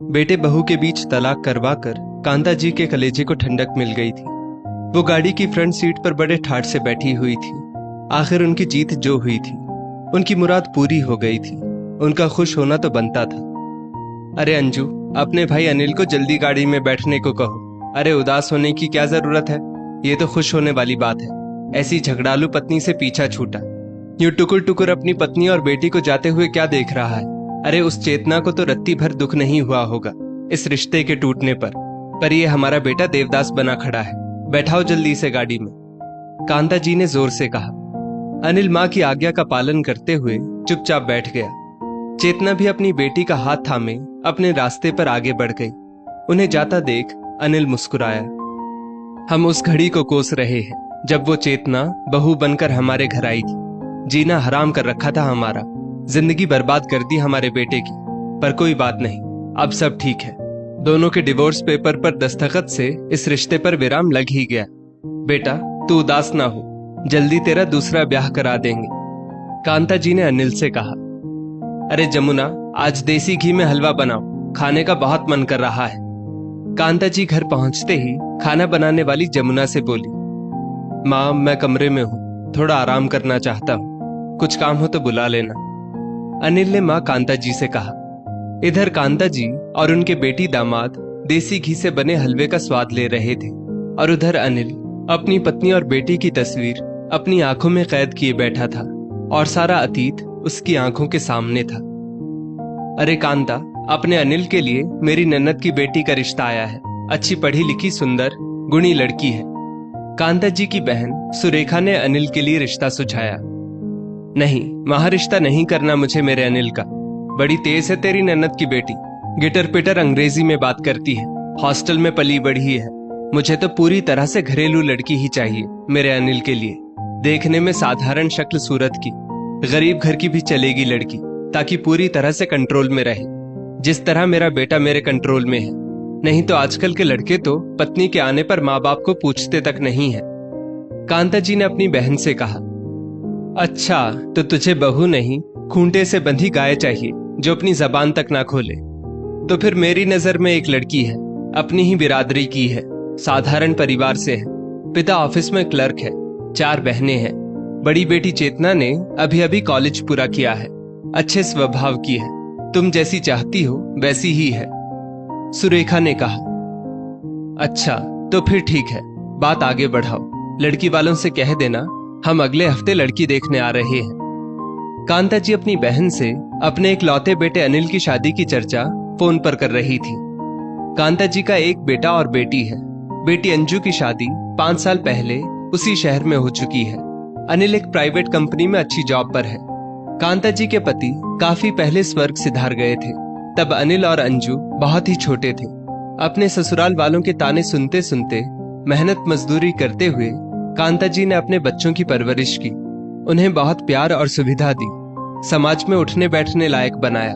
बेटे बहू के बीच तलाक करवाकर कांता जी के कलेजे को ठंडक मिल गई थी। वो गाड़ी की फ्रंट सीट पर बड़े ठाठ से बैठी हुई थी। आखिर उनकी जीत जो हुई थी, उनकी मुराद पूरी हो गई थी। उनका खुश होना तो बनता था। अरे अंजू, अपने भाई अनिल को जल्दी गाड़ी में बैठने को कहो। अरे उदास होने की क्या जरूरत है, ये तो खुश होने वाली बात है। ऐसी झगड़ालू पत्नी से पीछा छूटा। यूं टुकुर टुकुर अपनी पत्नी और बेटी को जाते हुए क्या देख रहा है। अरे उस चेतना को तो रत्ती भर दुख नहीं हुआ होगा इस रिश्ते के टूटने पर ये हमारा बेटा देवदास बना खड़ा है। बैठाओ जल्दी से गाड़ी में, कांता जी ने जोर से कहा। अनिल माँ की आज्ञा का पालन करते हुए चुपचाप बैठ गया। चेतना भी अपनी बेटी का हाथ थामे अपने रास्ते पर आगे बढ़ गई। उन्हें जाता देख अनिल मुस्कुराया। हम उस घड़ी को कोस रहे हैं जब वो चेतना बहू बनकर हमारे घर आई थी। जीना हराम कर रखा था हमारा, जिंदगी बर्बाद कर दी हमारे बेटे की। पर कोई बात नहीं, अब सब ठीक है। दोनों के डिवोर्स पेपर पर दस्तखत से इस रिश्ते पर विराम लग ही गया। बेटा तू उदास ना हो, जल्दी तेरा दूसरा ब्याह करा देंगे, कांता जी ने अनिल से कहा। अरे जमुना, आज देसी घी में हलवा बनाओ, खाने का बहुत मन कर रहा है। कांता जी घर पहुंचते ही खाना बनाने वाली जमुना से बोली, माँ मैं कमरे में हूँ, थोड़ा आराम करना चाहता हूँ, कुछ काम हो तो बुला लेना। अनिल ने माँ कांता जी से कहा। इधर कांता जी और उनके बेटी दामाद देसी घी से बने हलवे का स्वाद ले रहे थे और उधर अनिल अपनी पत्नी और बेटी की तस्वीर अपनी आंखों में कैद किए बैठा था और सारा अतीत उसकी आंखों के सामने था। अरे कांता, अपने अनिल के लिए मेरी नन्नत की बेटी का रिश्ता आया है। अच्छी पढ़ी लिखी सुंदर गुणी लड़की है। कांता जी की बहन सुरेखा ने अनिल के लिए रिश्ता सुझाया। नहीं, वहां रिश्ता नहीं करना मुझे मेरे अनिल का। बड़ी तेज है तेरी नन्नत की बेटी, गिटर पिटर अंग्रेजी में बात करती है, हॉस्टल में पली बढ़ी है। मुझे तो पूरी तरह से घरेलू लड़की ही चाहिए मेरे अनिल के लिए। देखने में साधारण शक्ल सूरत की, गरीब घर की भी चलेगी लड़की, ताकि पूरी तरह से कंट्रोल में रहे, जिस तरह मेरा बेटा मेरे कंट्रोल में है। नहीं तो आजकल के लड़के तो पत्नी के आने पर माँ बाप को पूछते तक नहीं है। कांता जी ने अपनी बहन से कहा। अच्छा, तो तुझे बहू नहीं खूंटे से बंधी गाय चाहिए जो अपनी जबान तक ना खोले। तो फिर मेरी नजर में एक लड़की है, अपनी ही बिरादरी की है, साधारण परिवार से है, पिता ऑफिस में क्लर्क है, 4 बहनें हैं। बड़ी बेटी चेतना ने अभी अभी कॉलेज पूरा किया है, अच्छे स्वभाव की है, तुम जैसी चाहती हो वैसी ही है, सुरेखा ने कहा। अच्छा, तो फिर ठीक है, बात आगे बढ़ाओ। लड़की वालों से कह देना हम अगले हफ्ते लड़की देखने आ रहे हैं। कांता जी अपनी बहन से अपने इकलौते बेटे अनिल की शादी की चर्चा फोन पर कर रही थी। कांता जी का एक बेटा और बेटी है। बेटी अंजू की शादी 5 साल पहले उसी शहर में हो चुकी है। अनिल एक प्राइवेट कंपनी में अच्छी जॉब पर है। कांता जी के पति काफी पहले स्वर्ग सिधार गए थे। तब अनिल और अंजू बहुत ही छोटे थे। अपने ससुराल वालों के ताने सुनते सुनते, मेहनत मजदूरी करते हुए कांता जी ने अपने बच्चों की परवरिश की, उन्हें बहुत प्यार और सुविधा दी, समाज में उठने बैठने लायक बनाया।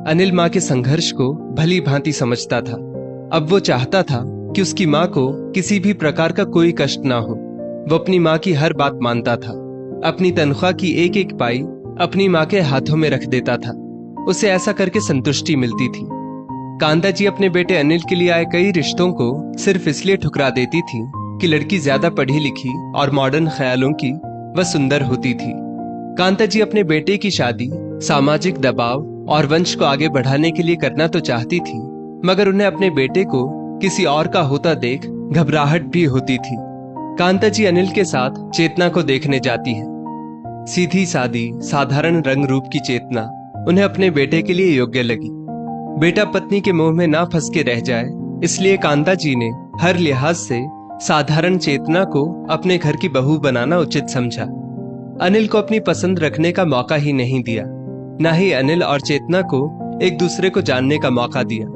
अनिल माँ के संघर्ष को भली भांति समझता था। अब वो चाहता था कि उसकी माँ को किसी भी प्रकार का कोई कष्ट ना हो। वो अपनी माँ की हर बात मानता था। अपनी तनख्वाह की एक एक पाई अपनी माँ के हाथों में रख देता था। उसे ऐसा करके संतुष्टि मिलती थी। कांता जी अपने बेटे अनिल के लिए आए कई रिश्तों को सिर्फ इसलिए ठुकरा देती थी कि लड़की ज्यादा पढ़ी लिखी और मॉडर्न ख्यालों की वह सुंदर होती थी। कांता जी अपने बेटे की शादी सामाजिक दबाव और वंश को आगे बढ़ाने के लिए करना तो चाहती थी, मगर उन्हें अपने बेटे को किसी और का होता देख घबराहट भी होती थी। कांता जी अनिल के साथ चेतना को देखने जाती है। सीधी सादी साधारण रंग रूप की चेतना उन्हें अपने बेटे के लिए योग्य लगी। बेटा पत्नी के मुंह में ना फंस के रह जाए, इसलिए कांता जी ने हर लिहाज से साधारण चेतना को अपने घर की बहू बनाना उचित समझा। अनिल को अपनी पसंद रखने का मौका ही नहीं दिया, न ही अनिल और चेतना को एक दूसरे को जानने का मौका दिया।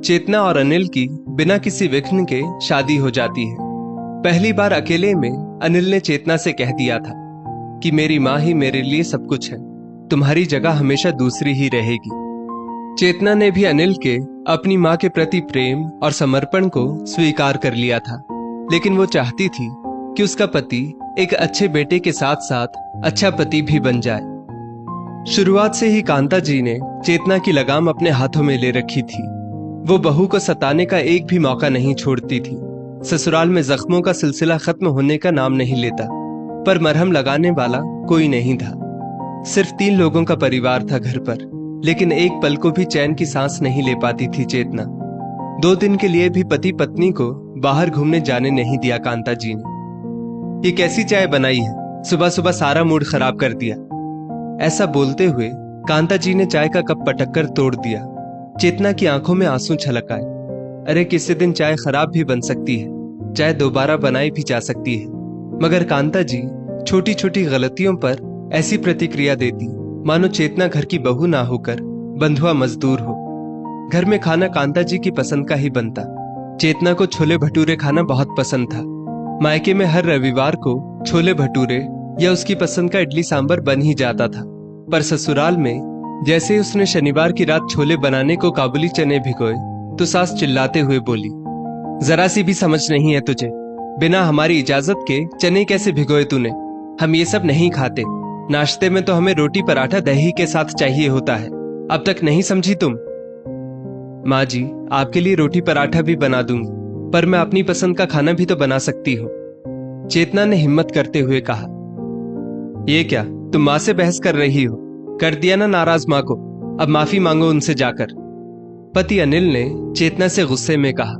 चेतना और अनिल की बिना किसी विघ्न के शादी हो जाती है। पहली बार अकेले में अनिल ने चेतना से कह दिया था कि मेरी माँ ही मेरे लिए सब कुछ है, तुम्हारी जगह हमेशा दूसरी ही रहेगी। चेतना ने भी अनिल के अपनी माँ के प्रति प्रेम और समर्पण को स्वीकार कर लिया था, लेकिन वो चाहती थी कि उसका पति एक अच्छे बेटे के साथ साथ अच्छा पति भी बन जाए। शुरुआत से ही कांता जी ने चेतना की लगाम अपने हाथों में ले रखी थी। वो बहू को सताने का एक भी मौका नहीं छोड़ती थी। ससुराल में जख्मों का सिलसिला खत्म होने का नाम नहीं लेता, पर मरहम लगाने वाला कोई नहीं था। सिर्फ 3 लोगों का परिवार था घर पर, लेकिन एक पल को भी चैन की सांस नहीं ले पाती थी चेतना। 2 दिन के लिए भी पति पत्नी को बाहर घूमने जाने नहीं दिया कांता जी ने। ये कैसी चाय बनाई है, सुबह सुबह सारा मूड खराब कर दिया। ऐसा बोलते हुए कांता जी ने चाय का कप पटक कर तोड़ दिया। चेतना की आंखों में आंसू छलक आए। अरे किसी दिन चाय खराब भी बन सकती है, चाय दोबारा बनाई भी जा सकती है, मगर कांता जी छोटी छोटी गलतियों पर ऐसी प्रतिक्रिया देती मानो चेतना घर की बहू ना होकर बंधुआ मजदूर हो। घर में खाना कांता जी की पसंद का ही बनता। चेतना को छोले भटूरे खाना बहुत पसंद था। मायके में हर रविवार को छोले भटूरे या उसकी पसंद का इडली सांभर बन ही जाता था, पर ससुराल में जैसे ही उसने शनिवार की रात छोले बनाने को काबुली चने भिगोए तो सास चिल्लाते हुए बोली, जरा सी भी समझ नहीं है तुझे, बिना हमारी इजाजत के चने कैसे भिगोए तूने? हम ये सब नहीं खाते, नाश्ते में तो हमें रोटी पराठा दही के साथ चाहिए होता है। अब तक नहीं समझी तुम? माँ जी, आपके लिए रोटी पराठा भी बना दूंगी, पर मैं अपनी पसंद का खाना भी तो बना सकती हूँ, चेतना ने हिम्मत करते हुए कहा। ये क्या, तुम माँ से बहस कर रही हो? कर दिया ना नाराज माँ को, अब माफी मांगो उनसे जाकर। पति अनिल ने चेतना से गुस्से में कहा।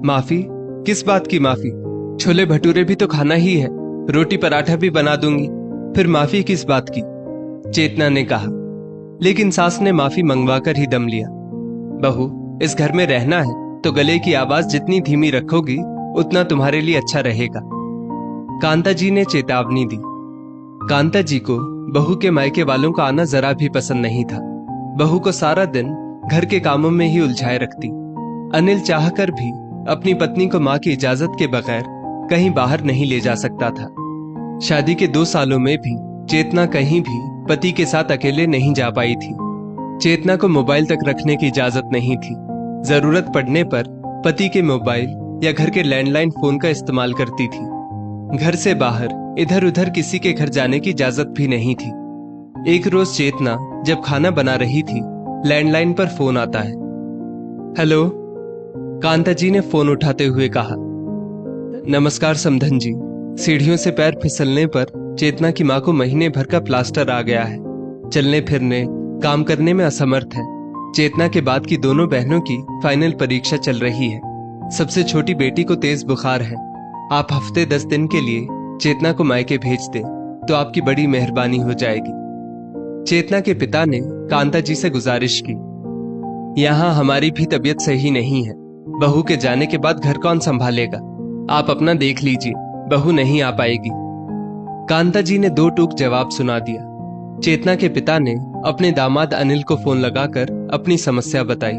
माफी? किस बात की माफी? छोले भटूरे भी तो खाना ही है, रोटी पराठा भी बना दूंगी, फिर माफी किस बात की? चेतना ने कहा। लेकिन सास ने माफी मंगवा कर ही दम लिया। बहू, इस घर में रहना है तो गले की आवाज जितनी धीमी रखोगी उतना तुम्हारे लिए अच्छा रहेगा, कांता जी ने चेतावनी दी। कांता जी को बहू के मायके वालों का आना जरा भी पसंद नहीं था। बहू को सारा दिन घर के कामों में ही उलझाए रखती। अनिल चाहकर भी अपनी पत्नी को मां की इजाजत के बगैर कहीं बाहर नहीं ले जा सकता था। शादी के 2 सालों में भी चेतना कहीं भी पति के साथ अकेले नहीं जा पाई थी। चेतना को मोबाइल तक रखने की इजाजत नहीं थी। जरूरत पड़ने पर पति के मोबाइल या घर के लैंडलाइन फोन का इस्तेमाल करती थी। घर से बाहर इधर उधर किसी के घर जाने की इजाजत भी नहीं थी। एक रोज चेतना जब खाना बना रही थी, लैंडलाइन पर फोन आता है। हेलो, कांता जी ने फोन उठाते हुए कहा। नमस्कार समधन जी। सीढ़ियों से पैर फिसलने पर चेतना की माँ को महीने भर का प्लास्टर आ गया है। चलने फिरने काम करने में असमर्थ है। चेतना के बाद की दोनों बहनों की फाइनल परीक्षा चल रही है। सबसे छोटी बेटी को तेज बुखार है। आप हफ्ते 10 दिन के लिए चेतना को मायके भेज दें तो आपकी बड़ी मेहरबानी हो जाएगी। चेतना के पिता ने कांता जी से गुजारिश की। यहाँ हमारी भी तबीयत सही नहीं है, बहू के जाने के बाद घर कौन संभालेगा? आप अपना देख लीजिए, बहू नहीं आ पाएगी। कांता जी ने 2 टूक जवाब सुना दिया। चेतना के पिता ने अपने दामाद अनिल को फोन लगाकर अपनी समस्या बताई।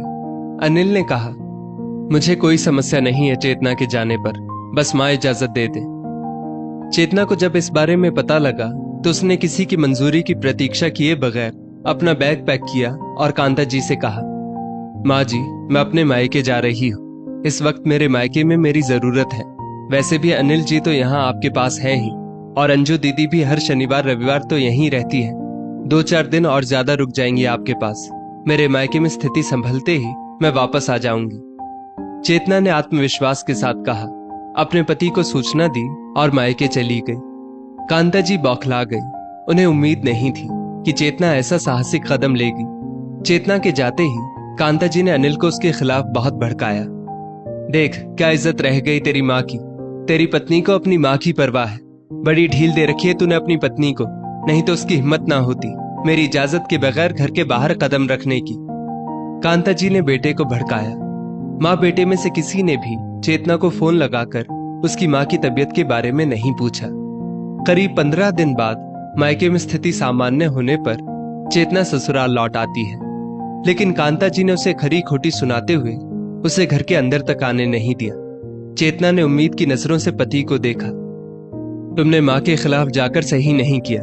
अनिल ने कहा, मुझे कोई समस्या नहीं है चेतना के जाने पर, बस माँ इजाजत दे दे। चेतना को जब इस बारे में पता लगा तो उसने किसी की मंजूरी की प्रतीक्षा किए बगैर अपना बैग पैक किया और कांता जी से कहा, माँ जी, मैं अपने मायके जा रही हूँ। इस वक्त मेरे मायके में मेरी जरूरत है। वैसे भी अनिल जी तो यहाँ आपके पास हैं ही, और अंजू दीदी भी हर शनिवार रविवार तो यहीं रहती है। 2-4 दिन और ज्यादा रुक जाएंगी आपके पास। मेरे मायके में स्थिति संभलते ही मैं वापस आ जाऊंगी। चेतना ने आत्मविश्वास के साथ कहा। अपने पति को सूचना दी और मायके चली गई। कांता जी बौखला गई। उन्हें उम्मीद नहीं थी कि चेतना ऐसा साहसिक कदम लेगी। चेतना के जाते ही कांता जी ने अनिल को उसके खिलाफ बहुत भड़काया। देख क्या इज्जत रह गई तेरी माँ की। तेरी पत्नी को अपनी माँ की परवाह है। बड़ी ढील दे रखी है तूने अपनी पत्नी को, नहीं तो उसकी हिम्मत ना होती मेरी इजाजत के बगैर घर के बाहर कदम रखने की। कांता जी ने बेटे को भड़काया। माँ बेटे में से किसी ने भी चेतना को फोन लगाकर उसकी माँ की तबीयत के बारे में नहीं पूछा। करीब 15 दिन बाद मायके में स्थिति सामान्य होने पर चेतना ससुराल लौट आती है, लेकिन कांता जी ने उसे खरी खोटी सुनाते हुए उसे घर के अंदर तक आने नहीं दिया। चेतना ने उम्मीद की नजरों से पति को देखा। तुमने माँ के खिलाफ जाकर सही नहीं किया,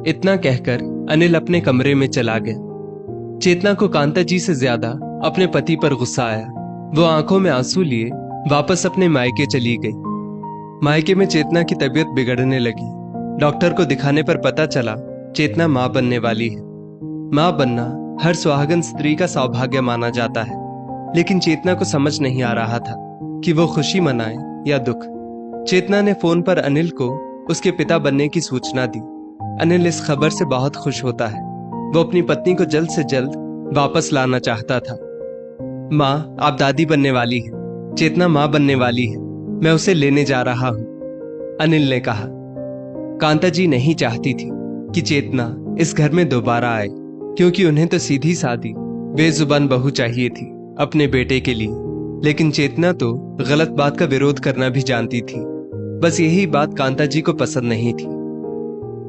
इतना कहकर अनिल अपने कमरे में चला गया। चेतना को कांता जी से ज्यादा अपने पति पर गुस्सा आया। वो आंखों में आंसू लिए वापस अपने मायके चली गई। मायके में चेतना की तबीयत बिगड़ने लगी। डॉक्टर को दिखाने पर पता चला चेतना मां बनने वाली है। मां बनना हर सुहागन स्त्री का सौभाग्य माना जाता है, लेकिन चेतना को समझ नहीं आ रहा था कि वो खुशी मनाए या दुख। चेतना ने फोन पर अनिल को उसके पिता बनने की सूचना दी। अनिल इस खबर से बहुत खुश होता है। वो अपनी पत्नी को जल्द से जल्द वापस लाना चाहता था। माँ, आप दादी बनने वाली है। चेतना माँ बनने वाली है। मैं उसे लेने जा रहा हूँ, अनिल ने कहा। कांता जी नहीं चाहती थी कि चेतना इस घर में दोबारा आए, क्योंकि उन्हें तो सीधी सादी बेजुबान बहू चाहिए थी अपने बेटे के लिए। लेकिन चेतना तो गलत बात का विरोध करना भी जानती थी। बस यही बात कांता जी को पसंद नहीं थी।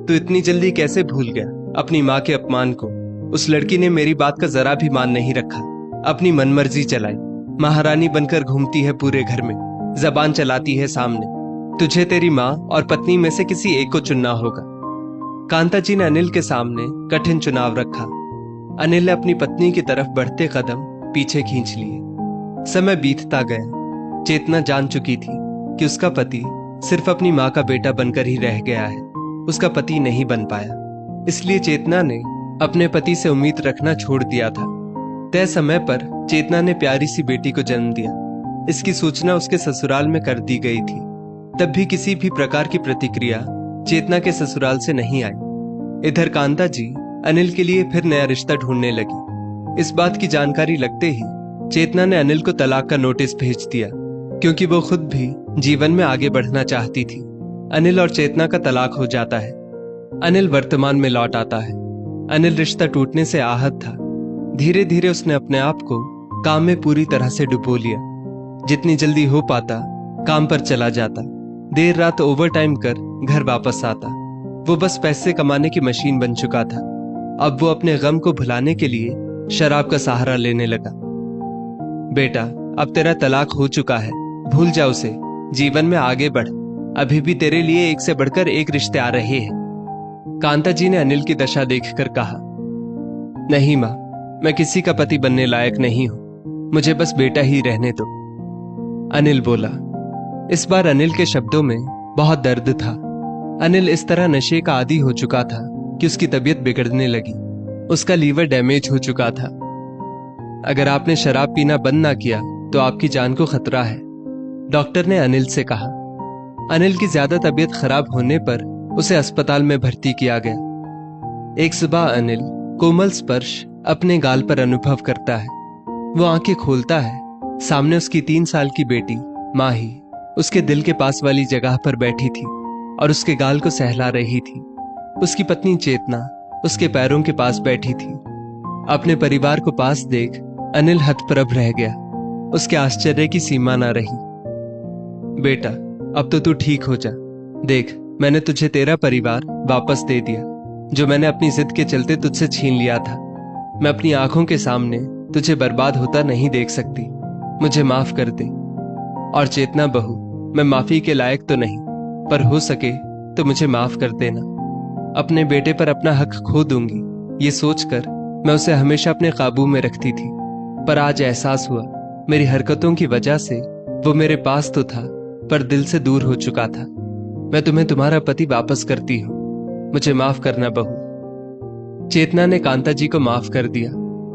तो इतनी जल्दी कैसे भूल गया अपनी माँ के अपमान को? उस लड़की ने मेरी बात का जरा भी मान नहीं रखा। अपनी मनमर्जी चलाई, महारानी बनकर घूमती है पूरे घर में, जबान चलाती है सामने। तुझे तेरी माँ और पत्नी में से किसी एक को चुनना होगा। कांता जी ने अनिल के सामने कठिन चुनाव रखा। अनिल ने अपनी पत्नी की तरफ बढ़ते कदम पीछे खींच लिए। समय बीतता गया। चेतना जान चुकी थी कि उसका पति सिर्फ अपनी माँ का बेटा बनकर ही रह गया है, उसका पति नहीं बन पाया। इसलिए चेतना ने अपने पति से उम्मीद रखना छोड़ दिया था। तय समय पर चेतना ने प्यारी सी बेटी को जन्म दिया। इसकी सूचना उसके ससुराल में कर दी गई थी। तब भी किसी भी प्रकार की प्रतिक्रिया चेतना के ससुराल से नहीं आई। इधर कांता जी अनिल के लिए फिर नया रिश्ता ढूंढने लगी। इस बात की जानकारी लगते ही चेतना ने अनिल को तलाक का नोटिस भेज दिया, क्योंकि वो खुद भी जीवन में आगे बढ़ना चाहती थी। अनिल और चेतना का तलाक हो जाता है। अनिल वर्तमान में लौट आता है। अनिल रिश्ता टूटने से आहत था। धीरे धीरे उसने अपने आप को काम में पूरी तरह से डुबो लिया। जितनी जल्दी हो पाता काम पर चला जाता, देर रात ओवर टाइम कर घर वापस आता। वो बस पैसे कमाने की मशीन बन चुका था। अब वो अपने गम को भुलाने के लिए शराब का सहारा लेने लगा। बेटा, अब तेरा तलाक हो चुका है, भूल जा उसे, जीवन में आगे बढ़। अभी भी तेरे लिए एक से बढ़कर एक रिश्ते आ रहे हैं। कांता जी ने अनिल की दशा देखकर कहा, नहीं माँ, मैं किसी का पति बनने लायक नहीं हूं, मुझे बस बेटा ही रहने दो, अनिल बोला। इस बार अनिल के शब्दों में बहुत दर्द था। अनिल इस तरह नशे का आदी हो चुका था कि उसकी तबीयत बिगड़ने लगी। उसका लीवर डैमेज हो चुका था। अगर आपने शराब पीना बंद ना किया तो आपकी जान को खतरा है, डॉक्टर ने अनिल से कहा। अनिल की ज्यादा तबीयत खराब होने पर उसे अस्पताल में भर्ती किया गया। एक सुबह अनिल कोमल स्पर्श अपने गाल पर अनुभव करता है। वो आंखें खोलता है। सामने उसकी 3 साल की बेटी माही उसके दिल के पास वाली जगह पर बैठी थी और उसके गाल को सहला रही थी। उसकी पत्नी चेतना उसके पैरों के पास बैठी थी। अपने परिवार को पास देख अनिल हतप्रभ रह गया। उसके आश्चर्य की सीमा ना रही। बेटा, अब तो तू ठीक हो जा। देख, मैंने तुझे तेरा परिवार वापस दे दिया, जो मैंने अपनी जिद के चलते तुझसे छीन लिया था। मैं अपनी आंखों के सामने तुझे बर्बाद होता नहीं देख सकती। मुझे माफ कर दे। और चेतना बहू, मैं माफी के लायक तो नहीं, पर हो सके तो मुझे माफ कर देना। अपने बेटे पर अपना हक खो दूंगी, ये सोचकर मैं उसे हमेशा अपने काबू में रखती थी। पर आज एहसास हुआ मेरी हरकतों की वजह से वो मेरे पास तो था, पर दिल से दूर हो चुका था। मैं तुम्हें तुम्हारा पति वापस करती हूँ, मुझे माफ करना बहू। चेतना ने कांता जी को माफ कर दिया।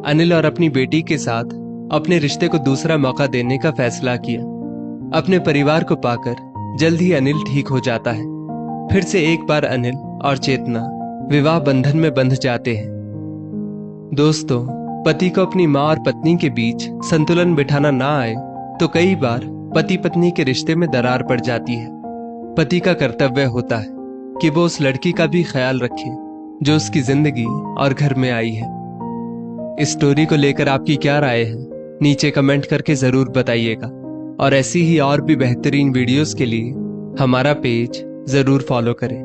अनिल और अपनी बेटी के साथ अपने रिश्ते को दूसरा मौका देने का फैसला किया। अपने परिवार को पाकर जल्द ही अनिल ठीक हो जाता है। फिर से एक बार अनिल और चेतना विवाह बंधन में बंध जाते हैं। दोस्तों, पति को अपनी माँ और पत्नी के बीच संतुलन बिठाना ना आए तो कई बार पति पत्नी के रिश्ते में दरार पड़ जाती है। पति का कर्तव्य होता है कि वो उस लड़की का भी ख्याल रखे जो उसकी जिंदगी और घर में आई है। इस स्टोरी को लेकर आपकी क्या राय है, नीचे कमेंट करके जरूर बताइएगा। और ऐसी ही और भी बेहतरीन वीडियोस के लिए हमारा पेज जरूर फॉलो करें।